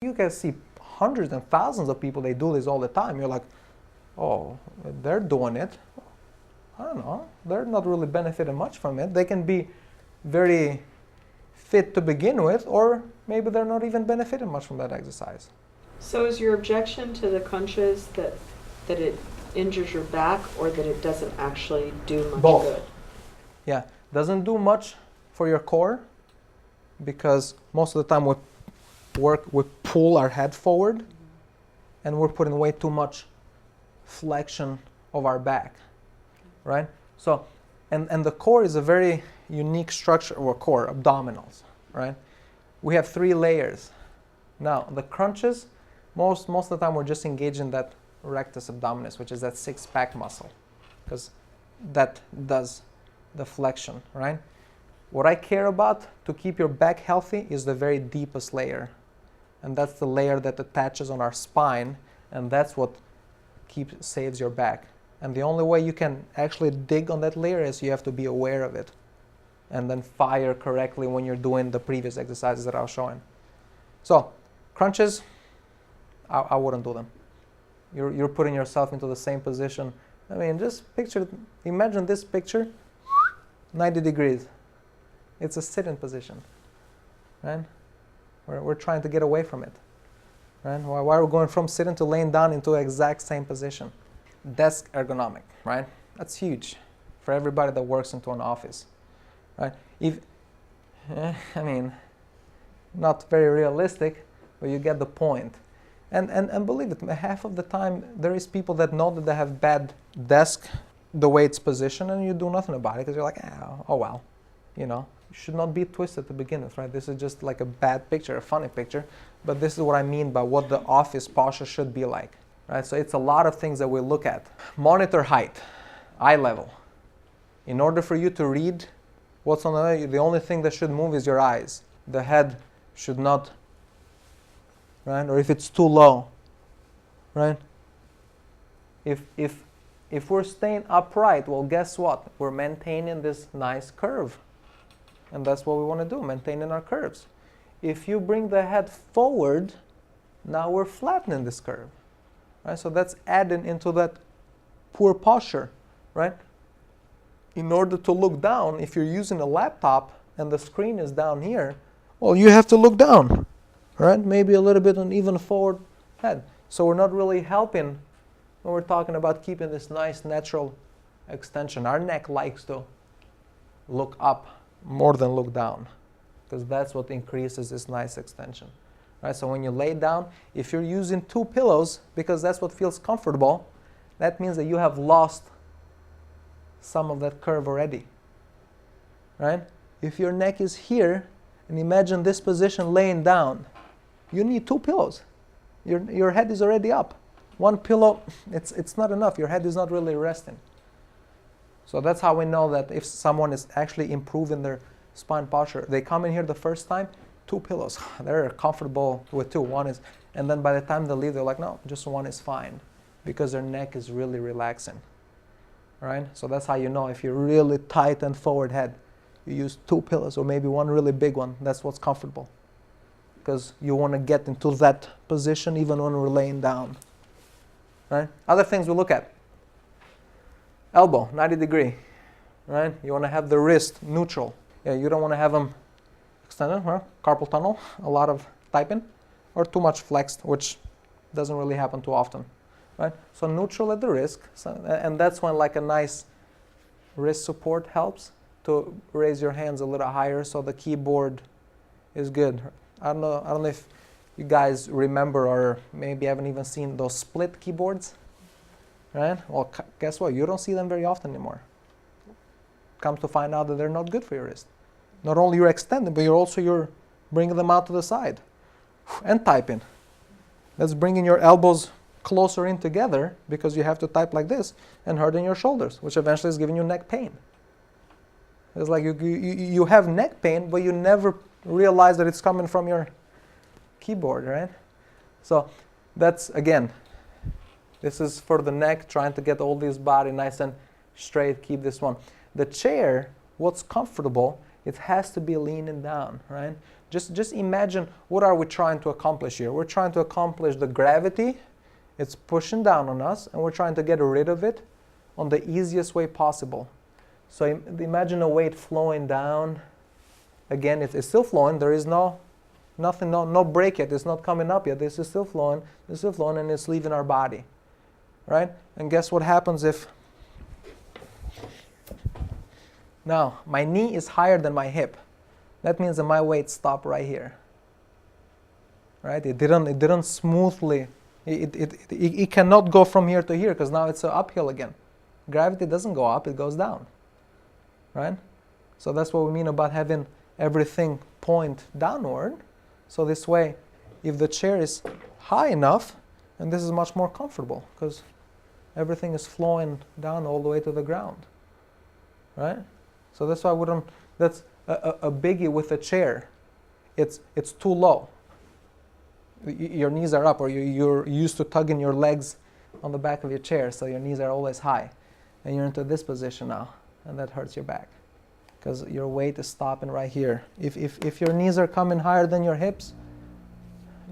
You can see hundreds and thousands of people, they do this all the time. You're like, oh, they're doing it. I don't know. They're not really benefiting much from it. They can be very fit to begin with, or maybe they're not even benefiting much from that exercise. So is your objection to the crunches that it injures your back, or that it doesn't actually do much Both. good? Yeah, doesn't do much for your core because most of the time we pull our head forward and we're putting way too much flexion of our back, right? So, and the core is a very unique structure, or core, abdominals, right? We have 3 layers. Now, the crunches, most of the time we're just engaging that rectus abdominis, which is that 6-pack muscle, because that does the flexion, right? What I care about to keep your back healthy is the very deepest layer. And that's the layer that attaches on our spine, and that's what saves your back. And the only way you can actually dig on that layer is you have to be aware of it and then fire correctly when you're doing the previous exercises that I was showing. So, crunches, I wouldn't do them. You're putting yourself into the same position. I mean, just imagine this picture, 90 degrees. It's a sitting position, right? We're trying to get away from it, right? Why are we going from sitting to laying down into the exact same position? Desk ergonomic, right? That's huge for everybody that works into an office, right? I mean, not very realistic, but you get the point. And believe it, half of the time there is people that know that they have bad desk, the way it's positioned, and you do nothing about it because you're like, oh well, you know. You should not be twisted to begin with, right? This is just like a bad picture, a funny picture, but this is what I mean by what the office posture should be like, right? So it's a lot of things that we look at. Monitor height, eye level. In order for you to read what's on the only thing that should move is your eyes. The head should not, right? Or if it's too low, right? If we're staying upright, well, guess what? We're maintaining this nice curve. And that's what we want to do, maintaining our curves. If you bring the head forward, now we're flattening this curve, right? So that's adding into that poor posture, right? In order to look down, if you're using a laptop and the screen is down here, well, you have to look down, right? Maybe a little bit on even forward head. So we're not really helping when we're talking about keeping this nice natural extension. Our neck likes to look up more than look down, because that's what increases this nice extension, right? So when you lay down, if you're using 2 pillows because that's what feels comfortable, that means that you have lost some of that curve already, right? If your neck is here, and imagine this position laying down, you need 2 pillows. Your head is already up. 1 pillow, it's not enough. Your head is not really resting. So that's how we know that if someone is actually improving their spine posture, they come in here the first time, 2 pillows. They're comfortable with 2. One is, and then by the time they leave, they're like, no, just 1 is fine, because their neck is really relaxing, right? So that's how you know if you're really tight and forward head, you use 2 pillows or maybe 1 really big one. That's what's comfortable, because you want to get into that position even when we're laying down, right? Other things we look at. Elbow, 90 degree, right? You want to have the wrist neutral. Yeah, you don't want to have them extended, right? Carpal tunnel, a lot of typing, or too much flexed, which doesn't really happen too often, right? So neutral at the wrist, and that's when like a nice wrist support helps to raise your hands a little higher so the keyboard is good. I don't know if you guys remember, or maybe haven't even seen those split keyboards. Right? Well, guess what? You don't see them very often anymore. Come to find out that they're not good for your wrist. Not only you're extending, but you're bringing them out to the side. And typing. That's bringing your elbows closer in together, because you have to type like this and hurting your shoulders, which eventually is giving you neck pain. It's like you have neck pain, but you never realize that it's coming from your keyboard, right? So that's, again, this is for the neck, trying to get all this body nice and straight, keep this one. The chair, what's comfortable, it has to be leaning down, right? Just imagine, what are we trying to accomplish here? We're trying to accomplish the gravity. It's pushing down on us, and we're trying to get rid of it on the easiest way possible. So imagine a weight flowing down. Again, it's still flowing. There is no break yet. It's not coming up yet. This is still flowing. This is still flowing, and it's leaving our body, right? And guess what happens if now my knee is higher than my hip? That means that my weight stopped right here, right? It didn't smoothly. It cannot go from here to here because now it's uphill again. Gravity doesn't go up; it goes down, right? So that's what we mean about having everything point downward. So this way, if the chair is high enough, and this is much more comfortable because everything is flowing down all the way to the ground, right? So that's why that's a biggie with a chair. It's too low. Your knees are up, or you're used to tugging your legs on the back of your chair, so your knees are always high. And you're into this position now, and that hurts your back because your weight is stopping right here. If your knees are coming higher than your hips,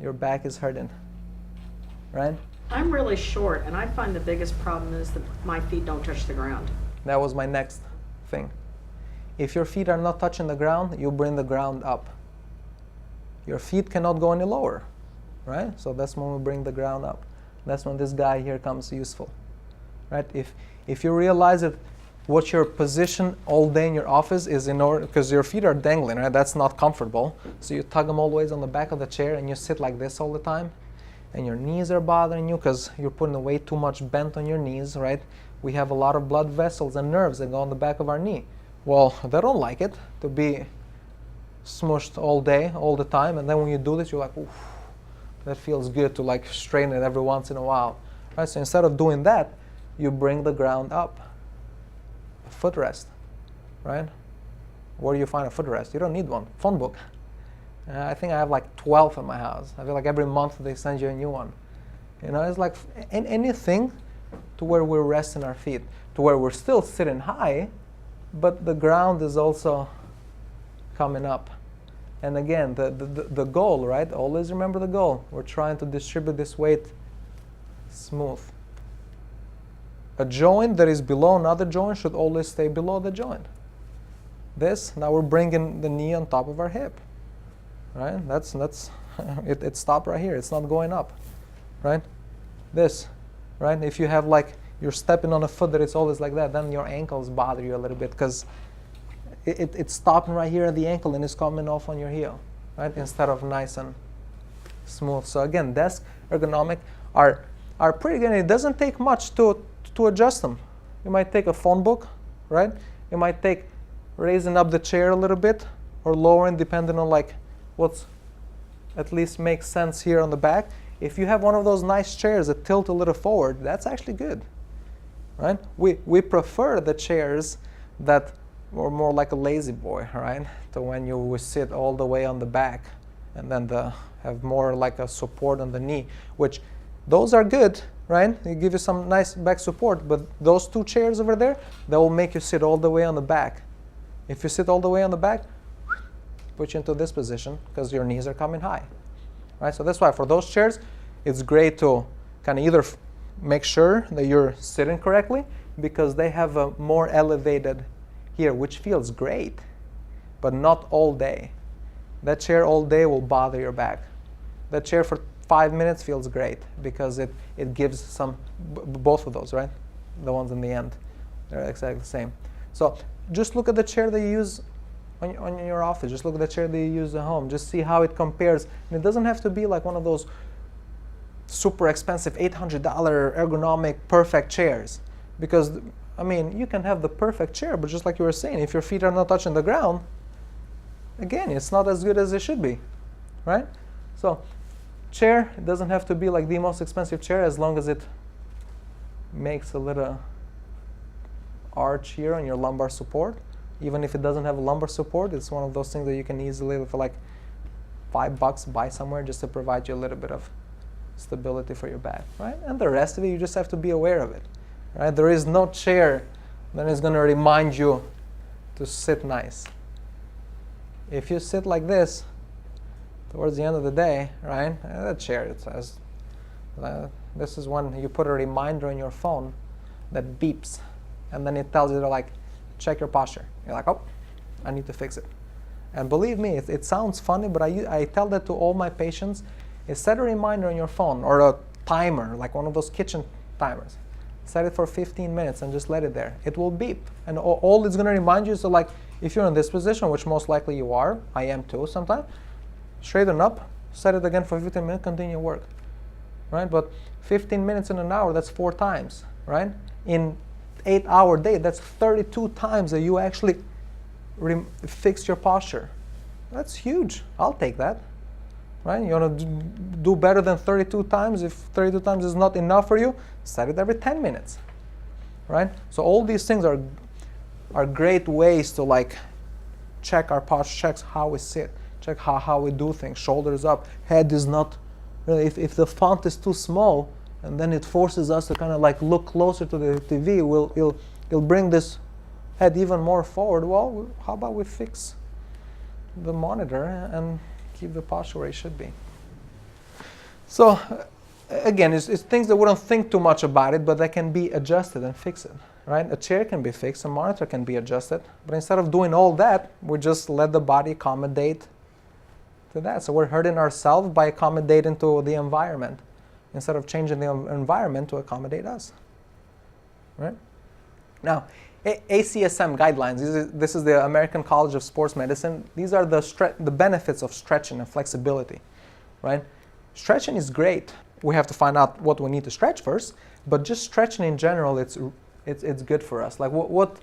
your back is hurting, right? I'm really short, and I find the biggest problem is that my feet don't touch the ground. That was my next thing. If your feet are not touching the ground, you bring the ground up. Your feet cannot go any lower, right? So that's when we bring the ground up. That's when this guy here comes useful, right? If you realize that what your position all day in your office is in order, because your feet are dangling, right? That's not comfortable. So you tug them all the ways on the back of the chair, and you sit like this all the time, and your knees are bothering you because you're putting way too much bent on your knees, right? We have a lot of blood vessels and nerves that go on the back of our knee. Well, they don't like it to be smushed all day, all the time, and then when you do this, you're like, oof, that feels good to like straighten it every once in a while, right? So instead of doing that, you bring the ground up. A footrest, right? Where do you find a footrest? You don't need one. Phone book. I think I have like 12 in my house. I feel like every month they send you a new one. You know, it's like anything to where we're resting our feet, to where we're still sitting high, but the ground is also coming up. And again, the goal, right? Always remember the goal. We're trying to distribute this weight smooth. A joint that is below another joint should always stay below the joint. Now we're bringing the knee on top of our hip, right? It stopped right here. It's not going up, right? Right? If you have like, you're stepping on a foot that it's always like that, then your ankles bother you a little bit because it's stopping right here at the ankle and it's coming off on your heel, right? Instead of nice and smooth. So again, desk ergonomic are pretty good. It doesn't take much to adjust them. You might take a phone book, right? You might take raising up the chair a little bit or lowering, depending on like what's at least makes sense here on the back. If you have one of those nice chairs that tilt a little forward, that's actually good, right? We prefer the chairs that are more like a lazy boy, right? To when you sit all the way on the back and then have more like a support on the knee, which those are good, right? They give you some nice back support, but those two chairs over there, they will make you sit all the way on the back. If you sit all the way on the back, put you into this position because your knees are coming high, right? So that's why for those chairs, it's great to kind of either make sure that you're sitting correctly because they have a more elevated here, which feels great, but not all day. That chair all day will bother your back. That chair for 5 minutes feels great because it gives some, both of those, right? The ones in the end, they're exactly the same. So just look at the chair that you use on your office. Just look at the chair that you use at home. Just see how it compares. And it doesn't have to be like one of those super expensive $800 ergonomic perfect chairs, because I mean, you can have the perfect chair, but just like you were saying, if your feet are not touching the ground, again, it's not as good as it should be, right? So chair, it doesn't have to be like the most expensive chair as long as it makes a little arch here on your lumbar support. Even if it doesn't have a lumbar support, it's one of those things that you can easily, for like $5, buy somewhere just to provide you a little bit of stability for your back, right? And the rest of it, you just have to be aware of it, right? There is no chair that is going to remind you to sit nice. If you sit like this, towards the end of the day, right? That chair, it says, this is when you put a reminder on your phone that beeps, and then it tells you to like, check your posture. You're like, oh, I need to fix it. And believe me, it sounds funny, but I tell that to all my patients, is set a reminder on your phone or a timer, like one of those kitchen timers. Set it for 15 minutes and just let it there. It will beep. And all it's going to remind you is, so like, if you're in this position, which most likely you are, I am too sometimes, straighten up, set it again for 15 minutes, continue work. Right? But 15 minutes in an hour, that's 4 times, right? In 8-hour day, that's 32 times that you actually fix your posture. That's huge. I'll take that. Right? You want to do better than 32 times. If 32 times is not enough for you, set it every 10 minutes. Right? So all these things are great ways to like check our posture, check how we sit, check how we do things. Shoulders up, head is not really, if the font is too small, and then it forces us to kind of like look closer to the TV, it'll bring this head even more forward. Well, how about we fix the monitor and keep the posture where it should be? So again, it's things that we don't think too much about it, but that can be adjusted and fix it, right? A chair can be fixed, a monitor can be adjusted, but instead of doing all that, we just let the body accommodate to that. So we're hurting ourselves by accommodating to the environment instead of changing the environment to accommodate us, right? Now, ACSM guidelines, this is the American College of Sports Medicine. These are the benefits of stretching and flexibility, right? Stretching is great. We have to find out what we need to stretch first, but just stretching in general, it's good for us. Like what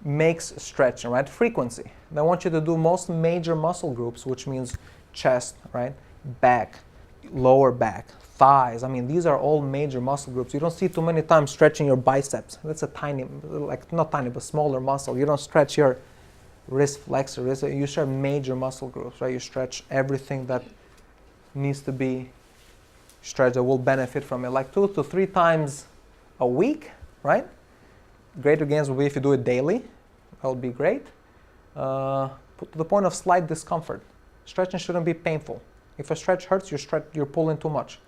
makes stretching, right? Frequency. They want you to do most major muscle groups, which means chest, right? Back, lower back, thighs. I mean, these are all major muscle groups. You don't see too many times stretching your biceps. That's a tiny, like not tiny, but smaller muscle. You don't stretch your wrist flexor. You stretch major muscle groups, right? You stretch everything that needs to be stretched that will benefit from it, like 2 to 3 times a week, right? Greater gains will be if you do it daily. That would be great. To the point of slight discomfort. Stretching shouldn't be painful. If a stretch hurts, you're pulling too much,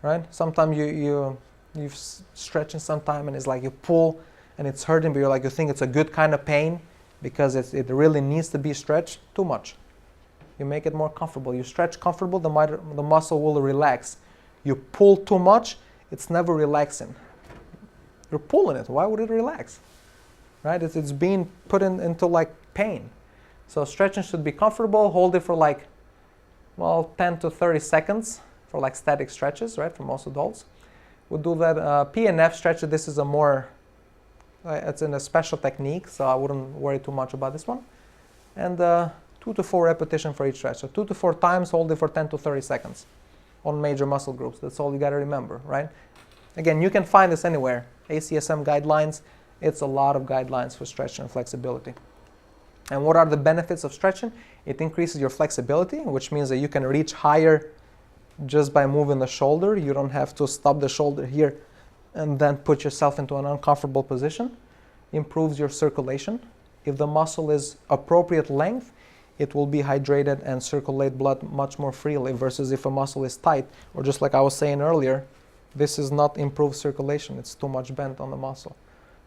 right? Sometimes you're stretching sometime and it's like you pull and it's hurting, but you think it's a good kind of pain because it really needs to be stretched. Too much. You make it more comfortable. You stretch comfortable, the muscle will relax. You pull too much, it's never relaxing. You're pulling it. Why would it relax? Right? It's being put into like pain. So stretching should be comfortable. Hold it for like, 10 to 30 seconds for like static stretches, right? For most adults. We'll do that. PNF stretch, this is a more, it's in a special technique, so I wouldn't worry too much about this one. And 2 to 4 repetitions for each stretch. So 2 to 4 times, hold it for 10 to 30 seconds on major muscle groups. That's all you got to remember, right? Again, you can find this anywhere. ACSM guidelines, it's a lot of guidelines for stretching and flexibility. And what are the benefits of stretching? It increases your flexibility, which means that you can reach higher just by moving the shoulder. You don't have to stop the shoulder here and then put yourself into an uncomfortable position. Improves your circulation. If the muscle is appropriate length, it will be hydrated and circulate blood much more freely versus if a muscle is tight, or just like I was saying earlier, this is not improved circulation. It's too much bent on the muscle.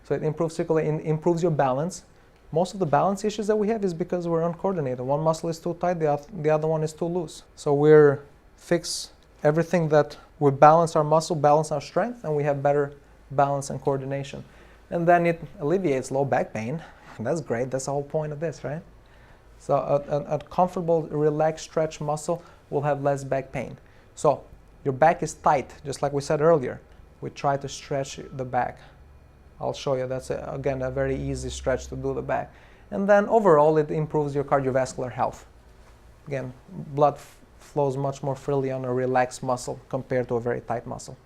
So it improves circulation, improves your balance. Most of the balance issues that we have is because we're uncoordinated. One muscle is too tight, the other one is too loose. So we're fix everything that we balance our muscle, balance our strength, and we have better balance and coordination. And then it alleviates low back pain. That's great. That's the whole point of this, right? So a comfortable, relaxed stretch muscle will have less back pain. So your back is tight, just like we said earlier. We try to stretch the back. I'll show you. That's, again, a very easy stretch to do the back. And then overall, it improves your cardiovascular health. Again, blood flows much more freely on a relaxed muscle compared to a very tight muscle.